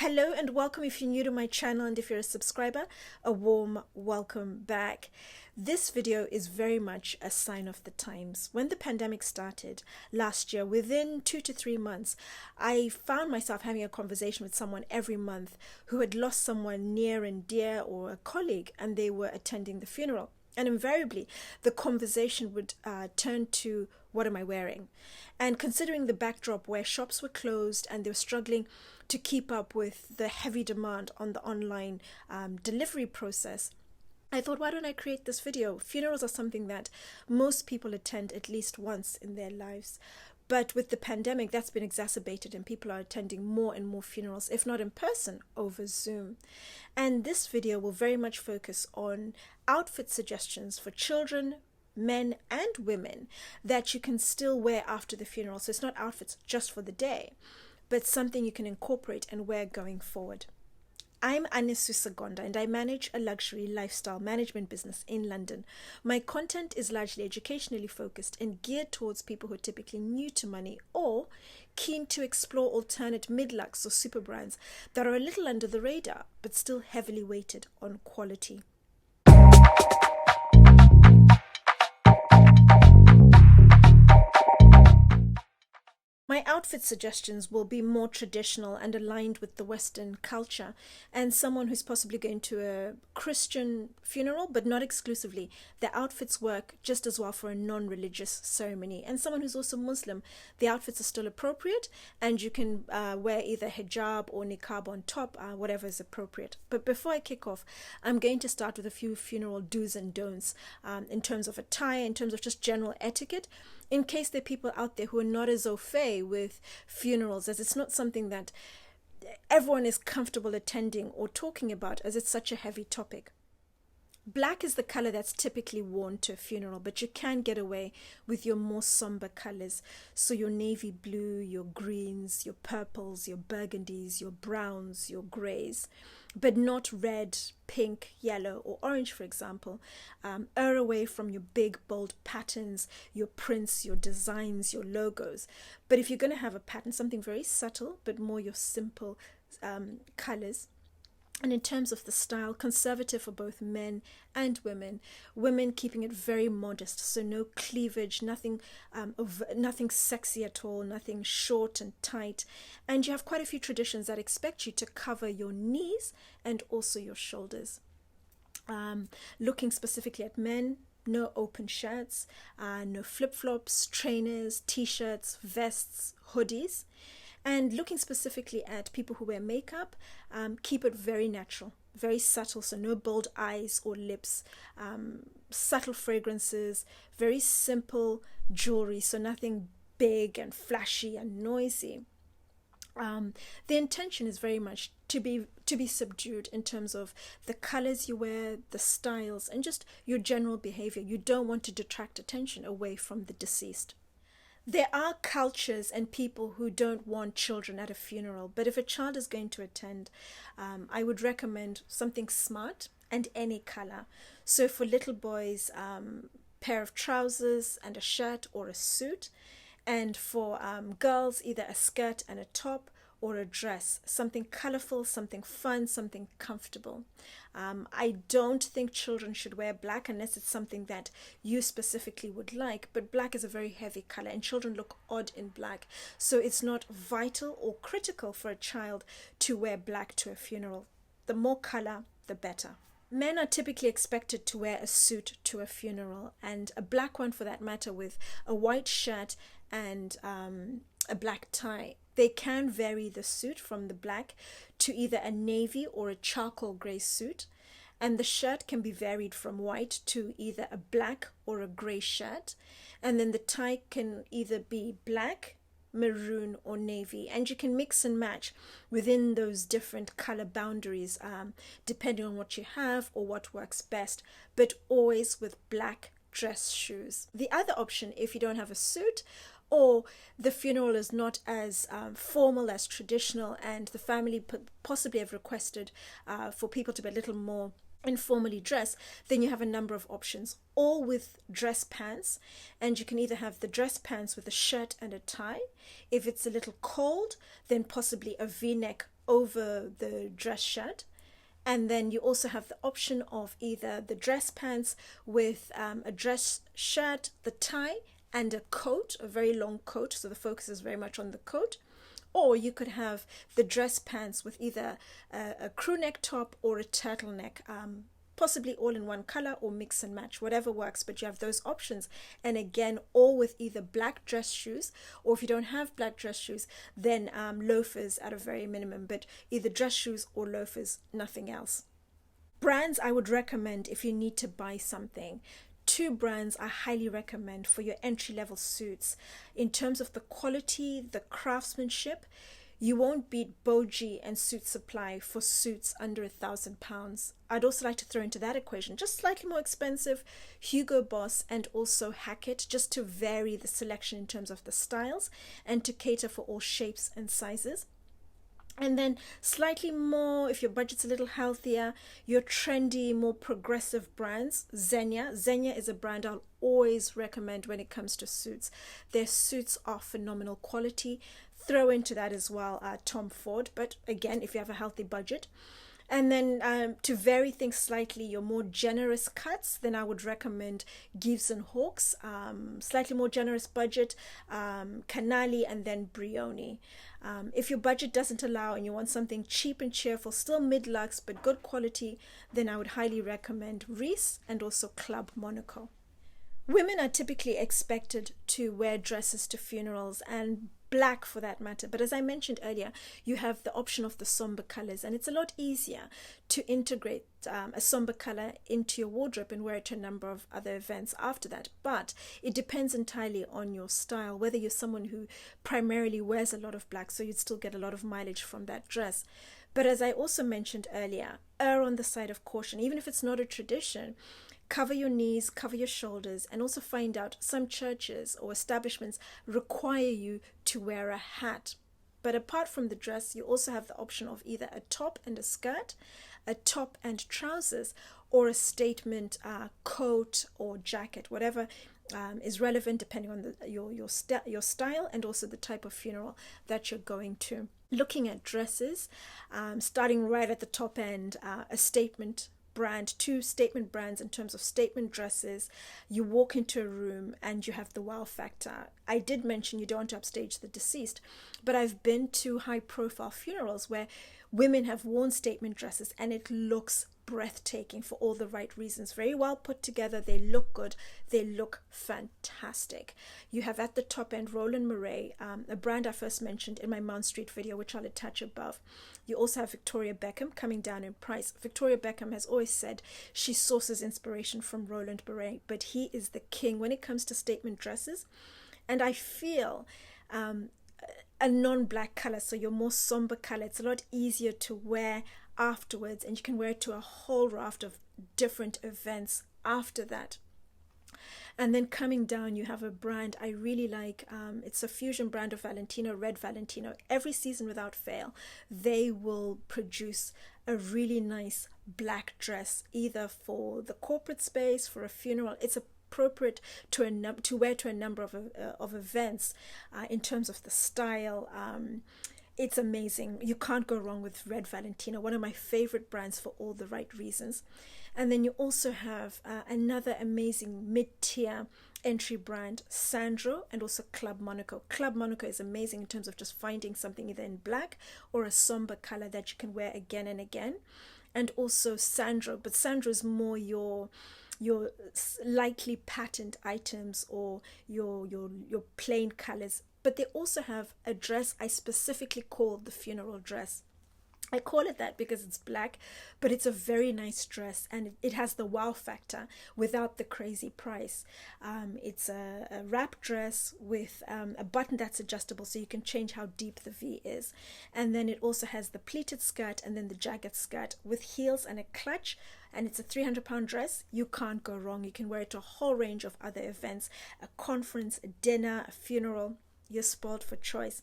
Hello and welcome if you're new to my channel, and if you're a subscriber, a warm welcome back. This video is very much a sign of the times. When the pandemic started last year, within 2 to 3 months, I found myself having a conversation with someone every month who had lost someone near and dear or a colleague, and they were attending the funeral. And invariably, the conversation would turn to, what am I wearing? And considering the backdrop where shops were closed and they were struggling to keep up with the heavy demand on the online delivery process, I thought, why don't I create this video? Funerals are something that most people attend at least once in their lives. But with the pandemic, that's been exacerbated and people are attending more and more funerals, if not in person, over Zoom. And this video will very much focus on outfit suggestions for children, men and women that you can still wear after the funeral. So it's not outfits just for the day, but something you can incorporate and wear going forward. I'm Anesu Sagonda and I manage a luxury lifestyle management business in London. My content is largely educationally focused and geared towards people who are typically new to money or keen to explore alternate mid-lux or super brands that are a little under the radar but still heavily weighted on quality. My outfit suggestions will be more traditional and aligned with the Western culture, and someone who's possibly going to a Christian funeral, but not exclusively. The outfits work just as well for a non-religious ceremony. And someone who's also Muslim, the outfits are still appropriate, and you can wear either hijab or niqab on top, whatever is appropriate. But before I kick off, I'm going to start with a few funeral do's and don'ts in terms of attire, in terms of just general etiquette, in case there are people out there who are not as au fait with funerals, as it's not something that everyone is comfortable attending or talking about, as it's such a heavy topic. Black is the color that's typically worn to a funeral, but you can get away with your more somber colors. So your navy blue, your greens, your purples, your burgundies, your browns, your grays, but not red, pink, yellow, or orange, for example. Err away from your big, bold patterns, your prints, your designs, your logos. But if you're going to have a pattern, something very subtle, but more your simple colors. And in terms of the style, conservative for both men and women. Women keeping it very modest, so no cleavage, nothing sexy at all, nothing short and tight. And you have quite a few traditions that expect you to cover your knees and also your shoulders. Looking specifically at men, no open shirts, no flip-flops, trainers, t-shirts, vests, hoodies. And looking specifically at people who wear makeup, keep it very natural, very subtle, so no bold eyes or lips, subtle fragrances, very simple jewelry, so nothing big and flashy and noisy. The intention is very much to be subdued in terms of the colors you wear, the styles, and just your general behavior. You don't want to detract attention away from the deceased. There are cultures and people who don't want children at a funeral, but if a child is going to attend, I would recommend something smart and any color. So for little boys, pair of trousers and a shirt or a suit, and for girls, either a skirt and a top or a dress, something colorful, something fun, something comfortable. I don't think children should wear black unless it's something that you specifically would like, but black is a very heavy color and children look odd in black. So it's not vital or critical for a child to wear black to a funeral. The more color, the better. Men are typically expected to wear a suit to a funeral, and a black one for that matter, with a white shirt and a black tie. They can vary the suit from the black to either a navy or a charcoal gray suit, and the shirt can be varied from white to either a black or a gray shirt, and then the tie can either be black, maroon or navy, and you can mix and match within those different color boundaries depending on what you have or what works best, but always with black dress shoes. The other option, if you don't have a suit or the funeral is not as formal, as traditional, and the family possibly have requested for people to be a little more informally dressed, then you have a number of options, all with dress pants. And you can either have the dress pants with a shirt and a tie. If it's a little cold, then possibly a v-neck over the dress shirt. And then you also have the option of either the dress pants with a dress shirt, the tie, and a coat, a very long coat. So the focus is very much on the coat. Or you could have the dress pants with either a crew neck top or a turtleneck, possibly all in one color or mix and match, whatever works. But you have those options. And again, all with either black dress shoes, or if you don't have black dress shoes, then loafers at a very minimum, but either dress shoes or loafers, nothing else. Brands I would recommend if you need to buy something. Two brands I highly recommend for your entry level suits. In terms of the quality, the craftsmanship, you won't beat Boji and Suit Supply for suits under £1,000. I'd also like to throw into that equation, just slightly more expensive, Hugo Boss and also Hackett, just to vary the selection in terms of the styles and to cater for all shapes and sizes. And then slightly more, if your budget's a little healthier, your trendy, more progressive brands, Xenia. Xenia is a brand I'll always recommend when it comes to suits. Their suits are phenomenal quality. Throw into that as well Tom Ford, but again, if you have a healthy budget. And then to vary things slightly, your more generous cuts, then I would recommend Gives and Hawks, slightly more generous budget, Canali, and then Brioni. If your budget doesn't allow and you want something cheap and cheerful, still mid-luxe but good quality, then I would highly recommend Reiss and also Club Monaco. Women are typically expected to wear dresses to funerals, and black for that matter. But as I mentioned earlier, you have the option of the somber colors, and it's a lot easier to integrate a somber color into your wardrobe and wear it to a number of other events after that. But it depends entirely on your style, whether you're someone who primarily wears a lot of black, so you'd still get a lot of mileage from that dress. But as I also mentioned earlier, err on the side of caution. Even if it's not a tradition, cover your knees, cover your shoulders, and also find out some churches or establishments require you to wear a hat. But apart from the dress, you also have the option of either a top and a skirt, a top and trousers, or a statement coat or jacket, whatever is relevant depending on your style and also the type of funeral that you're going to. Looking at dresses, starting right at the top end, a statement brand, two statement brands in terms of statement dresses. You walk into a room and you have the wow factor. I did mention you don't want to upstage the deceased, but I've been to high profile funerals where women have worn statement dresses and it looks breathtaking for all the right reasons. Very well put together. They look good. They look fantastic. You have at the top end Roland Murray, a brand I first mentioned in my Mount Street video, which I'll attach above. You also have Victoria Beckham coming down in price. Victoria Beckham has always said she sources inspiration from Roland Murray, but he is the king when it comes to statement dresses. And I feel a non-black color, so your more somber color, it's a lot easier to wear afterwards, and you can wear it to a whole raft of different events after that. And then coming down, you have a brand I really like. It's a fusion brand of Valentino, Red Valentino. Every season without fail, they will produce a really nice black dress, either for the corporate space, for a funeral. It's appropriate to wear to a number of events in terms of the style. It's amazing. You can't go wrong with Red Valentino, one of my favorite brands for all the right reasons. And then you also have another amazing mid-tier entry brand, Sandro, and also Club Monaco. Club Monaco is amazing in terms of just finding something either in black or a somber color that you can wear again and again. And also Sandro, but Sandro is more your lightly patterned items or your plain colors. But they also have a dress I specifically call the funeral dress. I call it that because it's black, but it's a very nice dress and it has the wow factor without the crazy price. It's a wrap dress with a button that's adjustable so you can change how deep the V is. And then it also has the pleated skirt and then the jagged skirt with heels and a clutch. And it's a £300 dress. You can't go wrong. You can wear it to a whole range of other events, a conference, a dinner, a funeral. You're spoiled for choice.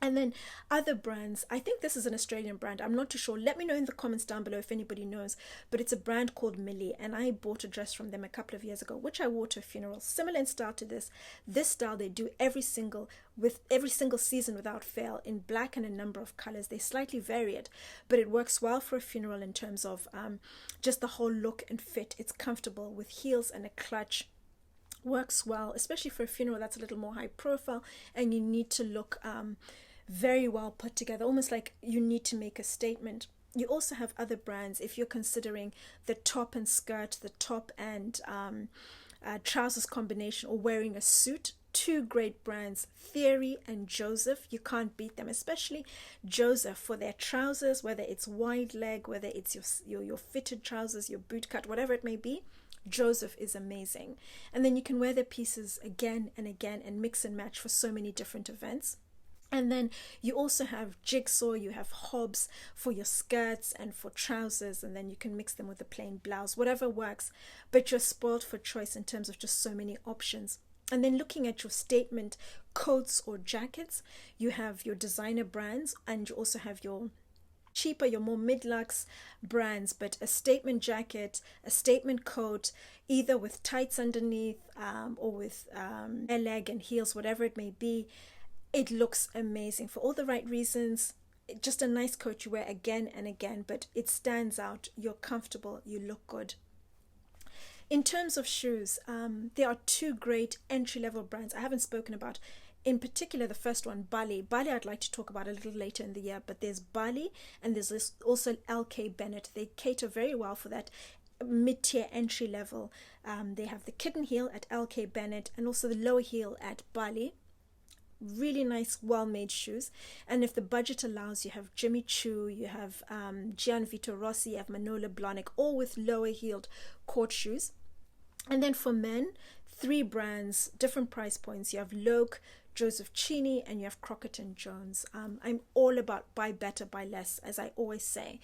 And then other brands, I think this is an Australian brand. I'm not too sure. Let me know in the comments down below if anybody knows. But it's a brand called Millie, and I bought a dress from them a couple of years ago, which I wore to a funeral. Similar in style to this. This style they do every single season without fail, in black and a number of colors. They slightly vary it, but it works well for a funeral in terms of just the whole look and fit. It's comfortable with heels and a clutch. Works well, especially for a funeral that's a little more high profile, and you need to look very well put together, almost like you need to make a statement. You also have other brands if you're considering the top and skirt, the top and trousers combination, or wearing a suit. Two great brands, Theory and Joseph. You can't beat them, especially Joseph for their trousers, whether it's wide leg, whether it's your fitted trousers, your boot cut, whatever it may be. Joseph is amazing. And then you can wear their pieces again and again and mix and match for so many different events. And then you also have Jigsaw, you have Hobbs for your skirts and for trousers, and then you can mix them with a plain blouse, whatever works, but you're spoiled for choice in terms of just so many options. And then looking at your statement coats or jackets, you have your designer brands, and you also have your cheaper, your more mid-lux brands, but a statement jacket, a statement coat, either with tights underneath or with a leg and heels, whatever it may be. It looks amazing for all the right reasons. Just a nice coat you wear again and again, but it stands out. You're comfortable, you look good. In terms of shoes, there are two great entry-level brands I haven't spoken about. In particular, the first one, Bali. Bali I'd like to talk about a little later in the year, but there's Bali and there's also LK Bennett. They cater very well for that mid-tier entry level. They have the kitten heel at LK Bennett and also the lower heel at Bali. Really nice, well-made shoes. And if the budget allows, you have Jimmy Choo, you have Gian Vito Rossi, you have Manolo Blahnik, all with lower-heeled court shoes. And then for men, three brands, different price points. You have Loke, Joseph Cheney, and you have Crockett & Jones. I'm all about buy better, buy less, as I always say.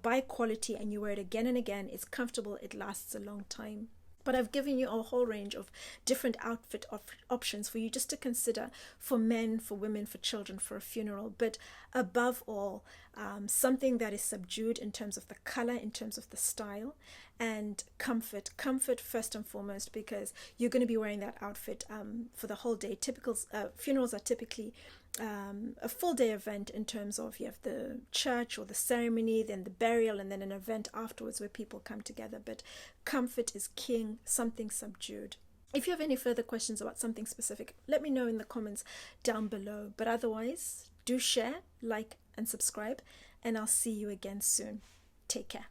Buy quality and you wear it again and again. It's comfortable, it lasts a long time. But I've given you a whole range of different outfit options for you just to consider for men, for women, for children, for a funeral. But above all, something that is subdued in terms of the color, in terms of the style, and comfort. Comfort first and foremost, because you're going to be wearing that outfit for the whole day. Typical funerals are typically a full day event in terms of you have the church or the ceremony, then the burial, and then an event afterwards where people come together. But comfort is king, something subdued. If you have any further questions about something specific, let me know in the comments down below. But otherwise, do share, like, and subscribe, and I'll see you again soon. Take care.